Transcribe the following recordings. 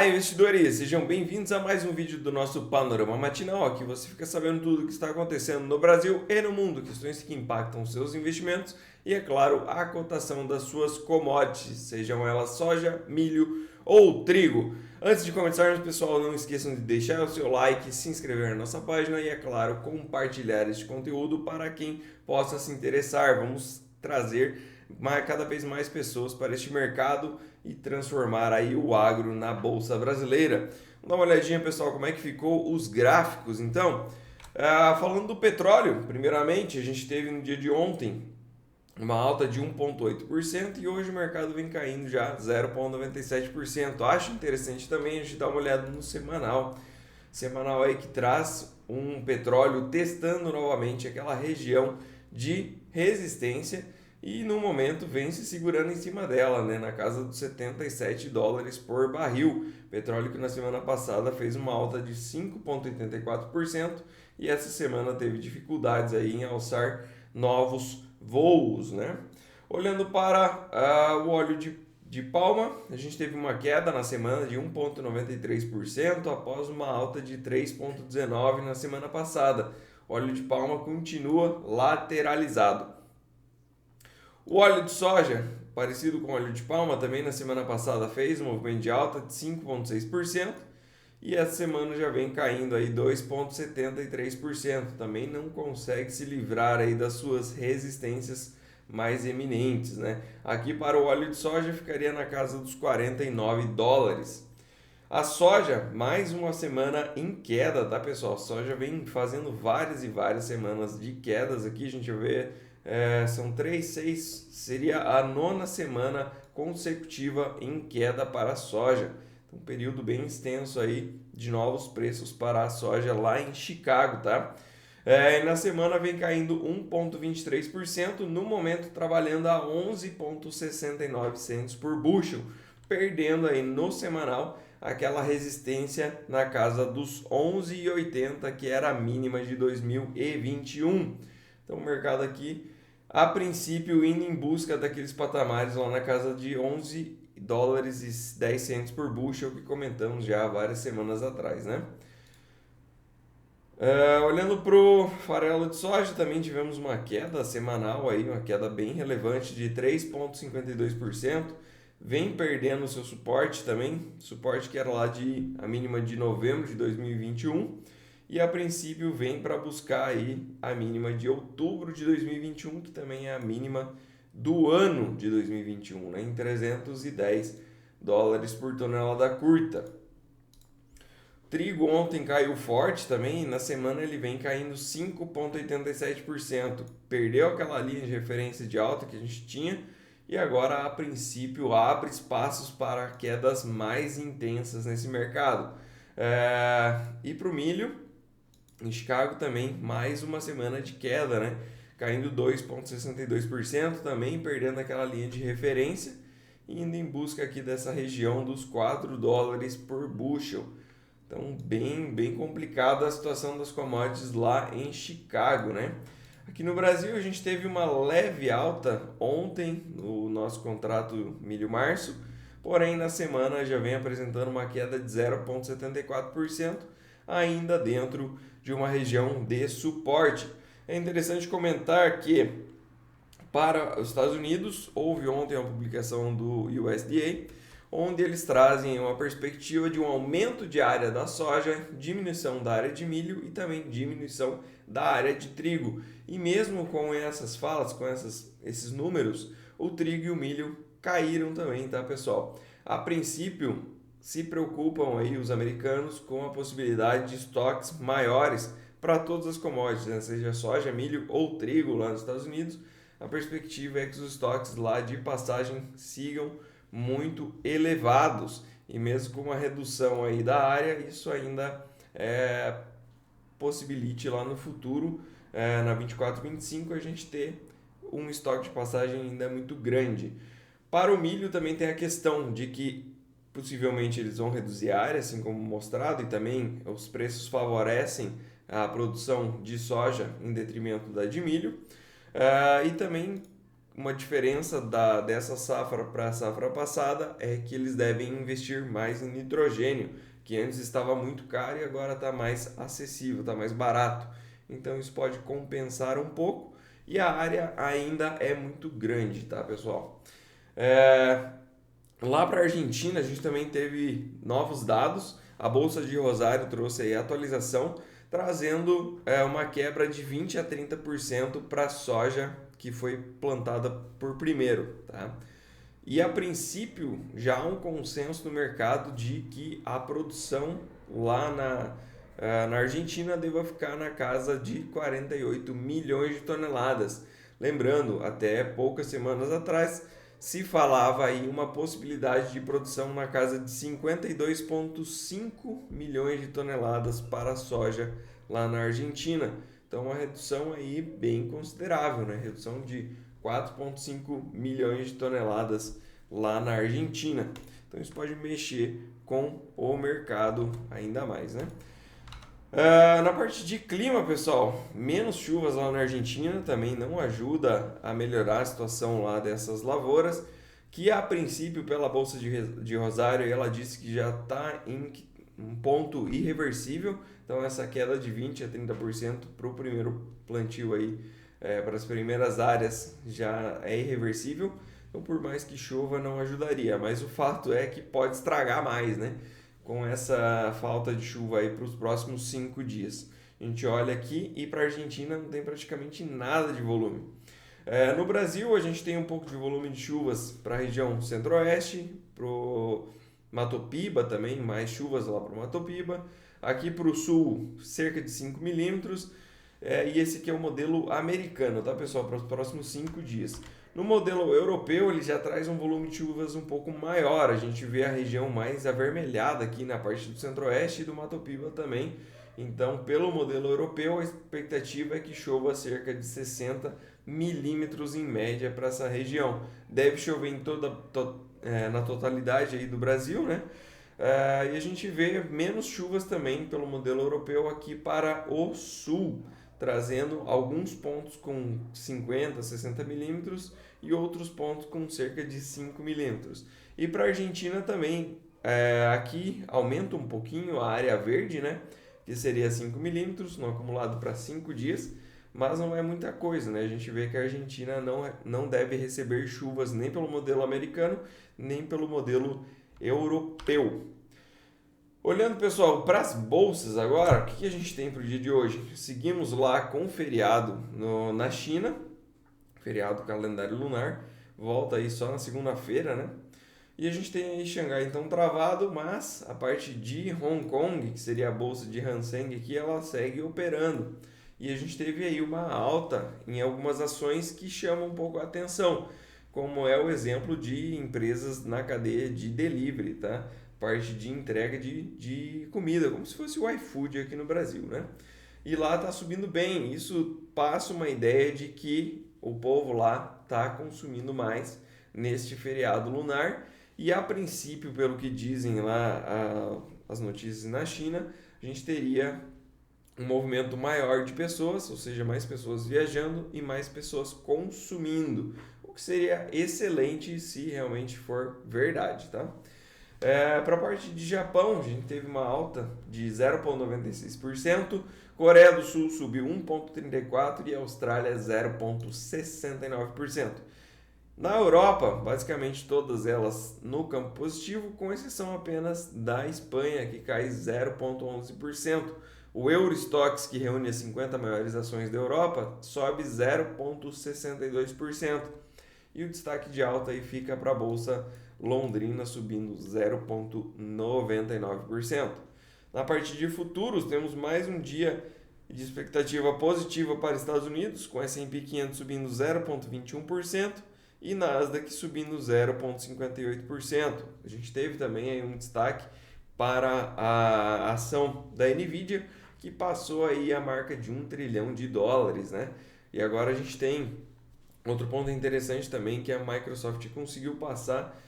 Olá, investidores! Sejam bem-vindos a mais um vídeo do nosso Panorama Matinal. Aqui você fica sabendo tudo o que está acontecendo no Brasil e no mundo, questões que impactam seus investimentos e, é claro, a cotação das suas commodities, sejam elas soja, milho ou trigo. Antes de começarmos, pessoal, não esqueçam de deixar o seu like, se inscrever na nossa página e, é claro, compartilhar este conteúdo para quem possa se interessar. Vamos trazer cada vez mais pessoas para este mercado e transformar aí o agro na bolsa brasileira. Vamos dar uma olhadinha, pessoal, como é que ficou os gráficos. Então, falando do petróleo, primeiramente, a gente teve no dia de ontem uma alta de 1,8% e hoje o mercado vem caindo já 0,97%. Acho interessante também a gente dar uma olhada no semanal. Semanal aí que traz um petróleo testando novamente aquela região de resistência e no momento vem se segurando em cima dela, né, na casa dos $77 por barril. Petróleo que na semana passada fez uma alta de 5,84% e essa semana teve dificuldades aí em alçar novos voos, né? Olhando para o óleo de palma, a gente teve uma queda na semana de 1,93% após uma alta de 3,19% na semana passada. O óleo de palma continua lateralizado. O óleo de soja, parecido com o óleo de palma, também na semana passada fez um movimento de alta de 5,6% e essa semana já vem caindo aí 2,73%. Também não consegue se livrar aí das suas resistências mais eminentes, né? Aqui para o óleo de soja ficaria na casa dos $49. A soja, mais uma semana em queda, tá, pessoal? A soja vem fazendo várias e várias semanas de quedas aqui, a gente vê. São 3, 6, seria a nona semana consecutiva em queda para a soja. Um período bem extenso aí de novos preços para a soja lá em Chicago, tá? E na semana vem caindo 1,23%, no momento trabalhando a 11,69 cents por bushel, perdendo aí no semanal aquela resistência na casa dos 11,80, que era a mínima de 2021. Então o mercado aqui, a princípio, indo em busca daqueles patamares lá na casa de $11,10 por bushel que comentamos já há várias semanas atrás, né? Olhando para o farelo de soja, também tivemos uma queda semanal, aí, uma queda bem relevante de 3,52%. Vem perdendo o seu suporte também, suporte que era lá a mínima de novembro de 2021. E a princípio vem para buscar aí a mínima de outubro de 2021, que também é a mínima do ano de 2021, né, em $310 por tonelada curta. Trigo ontem caiu forte também, na semana ele vem caindo 5,87%. Perdeu aquela linha de referência de alta que a gente tinha e agora a princípio abre espaços para quedas mais intensas nesse mercado. E para o milho, em Chicago também, mais uma semana de queda, né? Caindo 2,62%, também perdendo aquela linha de referência, indo em busca aqui dessa região dos $4 por bushel. Então, bem complicada a situação das commodities lá em Chicago, né? Aqui no Brasil a gente teve uma leve alta ontem no nosso contrato milho-março, porém na semana já vem apresentando uma queda de 0,74%, ainda dentro de uma região de suporte. É interessante comentar que para os Estados Unidos houve ontem uma publicação do USDA, onde eles trazem uma perspectiva de um aumento de área da soja, diminuição da área de milho e também diminuição da área de trigo. E mesmo com essas falas, com esses números, o trigo e o milho caíram também, tá, pessoal? A princípio, se preocupam aí os americanos com a possibilidade de estoques maiores para todas as commodities, né? Seja soja, milho ou trigo lá nos Estados Unidos. A perspectiva é que os estoques lá de passagem sigam muito elevados e mesmo com uma redução aí da área, isso ainda possibilite lá no futuro, na 24-25, a gente ter um estoque de passagem ainda muito grande. Para o milho também tem a questão de que possivelmente eles vão reduzir a área, assim como mostrado, e também os preços favorecem a produção de soja em detrimento da de milho. E também uma diferença dessa safra para a safra passada é que eles devem investir mais em nitrogênio, que antes estava muito caro e agora está mais acessível, está mais barato. Então isso pode compensar um pouco e a área ainda é muito grande, tá, pessoal? Lá para a Argentina, a gente também teve novos dados. A Bolsa de Rosário trouxe aí a atualização, trazendo uma quebra de 20 a 30% para a soja que foi plantada por primeiro. Tá? E a princípio, já há um consenso no mercado de que a produção lá na Argentina deva ficar na casa de 48 milhões de toneladas. Lembrando, até poucas semanas atrás, se falava aí uma possibilidade de produção na casa de 52,5 milhões de toneladas para a soja lá na Argentina. Então, uma redução aí bem considerável, né? Redução de 4,5 milhões de toneladas lá na Argentina. Então, isso pode mexer com o mercado ainda mais, né? Na parte de clima, pessoal, menos chuvas lá na Argentina também não ajuda a melhorar a situação lá dessas lavouras, que a princípio pela Bolsa de Rosário ela disse que já está em um ponto irreversível, então essa queda de 20 a 30% para o primeiro plantio aí, para as primeiras áreas já é irreversível, então por mais que chova não ajudaria, mas o fato é que pode estragar mais, né? Com essa falta de chuva aí para os próximos 5 dias. A gente olha aqui e para a Argentina não tem praticamente nada de volume. No Brasil, a gente tem um pouco de volume de chuvas para a região centro-oeste, para o Mato Piba também, mais chuvas lá para o Mato Piba. Aqui para o sul, cerca de 5 milímetros. E esse aqui é o modelo americano, tá, pessoal? Para os próximos 5 dias. No modelo europeu, ele já traz um volume de chuvas um pouco maior. A gente vê a região mais avermelhada aqui na parte do centro-oeste e do Mato Piba também. Então, pelo modelo europeu, a expectativa é que chova cerca de 60 milímetros em média para essa região. Deve chover na totalidade aí do Brasil, né? E a gente vê menos chuvas também pelo modelo europeu aqui para o sul, trazendo alguns pontos com 50, 60 milímetros e outros pontos com cerca de 5 milímetros. E para a Argentina também, aqui aumenta um pouquinho a área verde, né? Que seria 5 milímetros no acumulado para 5 dias, mas não é muita coisa, né? A gente vê que a Argentina não deve receber chuvas nem pelo modelo americano, nem pelo modelo europeu. Olhando, pessoal, para as bolsas agora, o que a gente tem para o dia de hoje? Seguimos lá com o feriado na China, feriado calendário lunar, volta aí só na segunda-feira, né? E a gente tem aí Xangai então travado, mas a parte de Hong Kong, que seria a bolsa de Hang Seng aqui, ela segue operando. E a gente teve aí uma alta em algumas ações que chamam um pouco a atenção, como é o exemplo de empresas na cadeia de delivery, tá? Parte de entrega de comida, como se fosse o iFood aqui no Brasil, né? E lá está subindo bem. Isso passa uma ideia de que o povo lá está consumindo mais neste feriado lunar. E a princípio, pelo que dizem lá as notícias na China, a gente teria um movimento maior de pessoas, ou seja, mais pessoas viajando e mais pessoas consumindo, o que seria excelente se realmente for verdade, tá? Para a parte de Japão, a gente teve uma alta de 0,96%, Coreia do Sul subiu 1,34% e Austrália 0,69%. Na Europa, basicamente todas elas no campo positivo, com exceção apenas da Espanha, que cai 0,11%. O Eurostoxx, que reúne as 50 maiores ações da Europa, sobe 0,62%. E o destaque de alta aí fica para a Bolsa Londrina, subindo 0,99%. Na parte de futuros, temos mais um dia de expectativa positiva para os Estados Unidos, com S&P 500 subindo 0,21% e Nasdaq subindo 0,58%. A gente teve também aí um destaque para a ação da Nvidia, que passou aí a marca de $1 trilhão, né? E agora a gente tem outro ponto interessante também, que a Microsoft conseguiu passar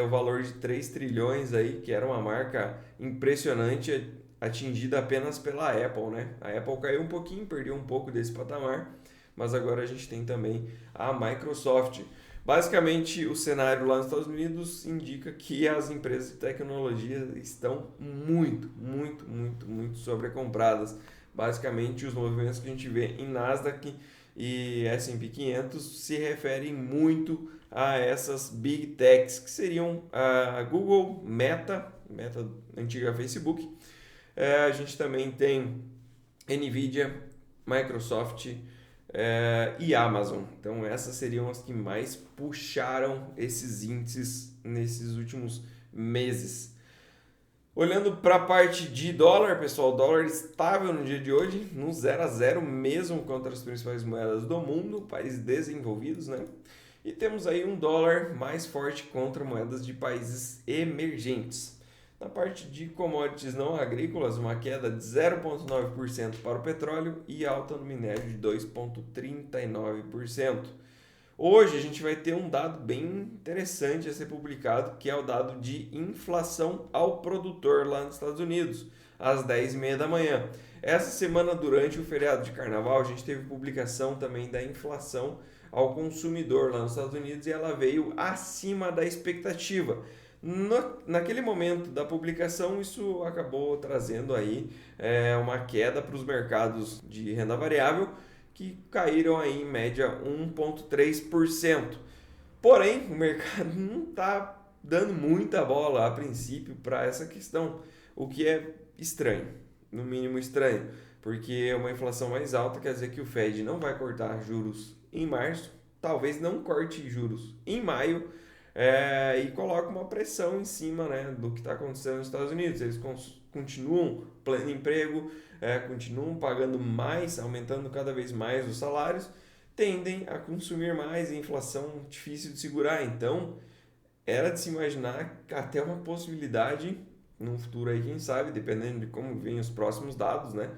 o valor de 3 trilhões aí, que era uma marca impressionante, atingida apenas pela Apple, né? A Apple caiu um pouquinho, perdeu um pouco desse patamar, mas agora a gente tem também a Microsoft. Basicamente, o cenário lá nos Estados Unidos indica que as empresas de tecnologia estão muito sobrecompradas. Basicamente, os movimentos que a gente vê em Nasdaq e S&P 500 se referem muito a essas Big Techs, que seriam a Google, Meta antiga Facebook. A gente também tem Nvidia, Microsoft e Amazon. Então essas seriam as que mais puxaram esses índices nesses últimos meses. Olhando para a parte de dólar, pessoal, dólar estável no dia de hoje, no 0 a 0 mesmo contra as principais moedas do mundo, países desenvolvidos, né? E temos aí um dólar mais forte contra moedas de países emergentes. Na parte de commodities não agrícolas, uma queda de 0,9% para o petróleo e alta no minério de 2,39%. Hoje a gente vai ter um dado bem interessante a ser publicado, que é o dado de inflação ao produtor lá nos Estados Unidos, às 10h30 da manhã. Essa semana, durante o feriado de carnaval, a gente teve publicação também da inflação ao consumidor lá nos Estados Unidos e ela veio acima da expectativa. Naquele momento da publicação, isso acabou trazendo aí uma queda para os mercados de renda variável, que caíram aí em média 1,3%. Porém, o mercado não está dando muita bola a princípio para essa questão, o que é estranho, no mínimo estranho, porque uma inflação mais alta quer dizer que o Fed não vai cortar juros em março, talvez não corte juros em maio, e coloca uma pressão em cima, né, do que está acontecendo nos Estados Unidos. Eles continuam pleno emprego, continuam pagando mais, aumentando cada vez mais os salários, tendem a consumir mais e inflação difícil de segurar. Então, era de se imaginar até uma possibilidade, no futuro aí, quem sabe, dependendo de como vêm os próximos dados, né,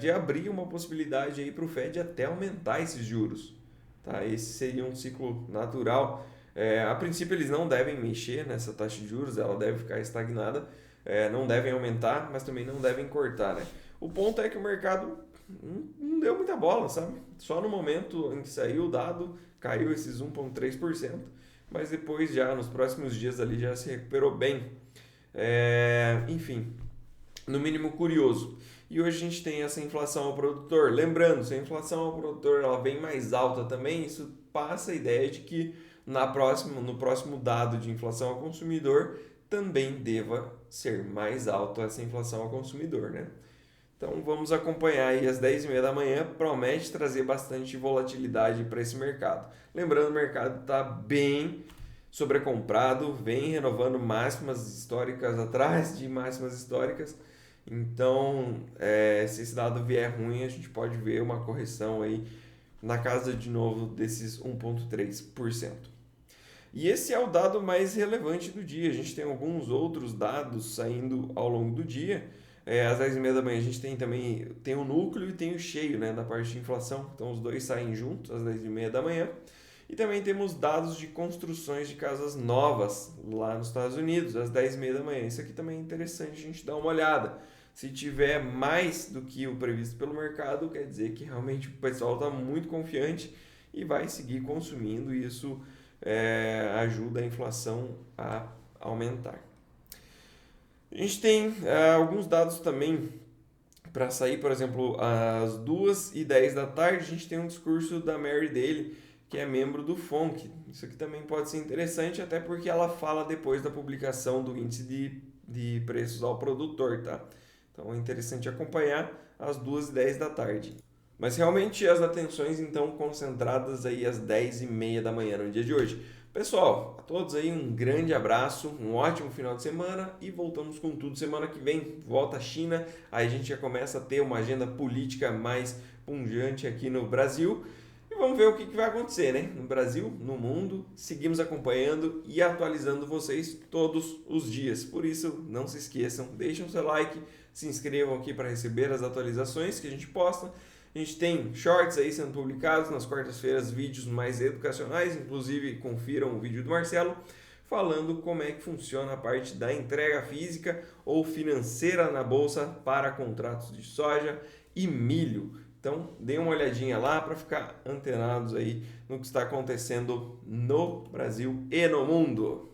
de abrir uma possibilidade aí para o Fed até aumentar esses juros. Tá? Esse seria um ciclo natural. A princípio, eles não devem mexer nessa taxa de juros, ela deve ficar estagnada, não devem aumentar, mas também não devem cortar, né? O ponto é que o mercado não deu muita bola, sabe? Só no momento em que saiu o dado, caiu esses 1,3%, mas depois já, nos próximos dias ali, já se recuperou bem. Enfim, no mínimo curioso. E hoje a gente tem essa inflação ao produtor. Lembrando, se a inflação ao produtor ela vem mais alta também, isso passa a ideia de que no próximo dado de inflação ao consumidor também deva ser mais alto essa inflação ao consumidor, né? Então vamos acompanhar aí às 10h30 da manhã, promete trazer bastante volatilidade para esse mercado. Lembrando, o mercado está bem sobrecomprado, vem renovando máximas históricas atrás de máximas históricas. Então, se esse dado vier ruim, a gente pode ver uma correção aí na casa de novo desses 1,3%. E esse é o dado mais relevante do dia. A gente tem alguns outros dados saindo ao longo do dia. Às 10h30 da manhã a gente tem o núcleo e tem o cheio, né, da parte de inflação. Então os dois saem juntos às 10h30 da manhã. E também temos dados de construções de casas novas lá nos Estados Unidos, às 10h30 da manhã. Isso aqui também é interessante a gente dar uma olhada. Se tiver mais do que o previsto pelo mercado, quer dizer que realmente o pessoal está muito confiante e vai seguir consumindo, e isso ajuda a inflação a aumentar. A gente tem alguns dados também para sair, por exemplo, às 2h10 da tarde, a gente tem um discurso da Mary Daly, que é membro do FONC. Isso aqui também pode ser interessante, até porque ela fala depois da publicação do índice de preços ao produtor, tá? Então é interessante acompanhar às 2h10 da tarde. Mas realmente as atenções então concentradas aí às 10h30 da manhã no dia de hoje. Pessoal, a todos aí um grande abraço, um ótimo final de semana e voltamos com tudo semana que vem. Volta a China, aí a gente já começa a ter uma agenda política mais pungente aqui no Brasil. E vamos ver o que vai acontecer, né? No Brasil, no mundo, seguimos acompanhando e atualizando vocês todos os dias. Por isso, não se esqueçam, deixem o seu like, se inscrevam aqui para receber as atualizações que a gente posta. A gente tem shorts aí sendo publicados nas quartas-feiras, vídeos mais educacionais, inclusive confiram o vídeo do Marcelo, falando como é que funciona a parte da entrega física ou financeira na bolsa para contratos de soja e milho. Então, dê uma olhadinha lá para ficar antenados aí no que está acontecendo no Brasil e no mundo.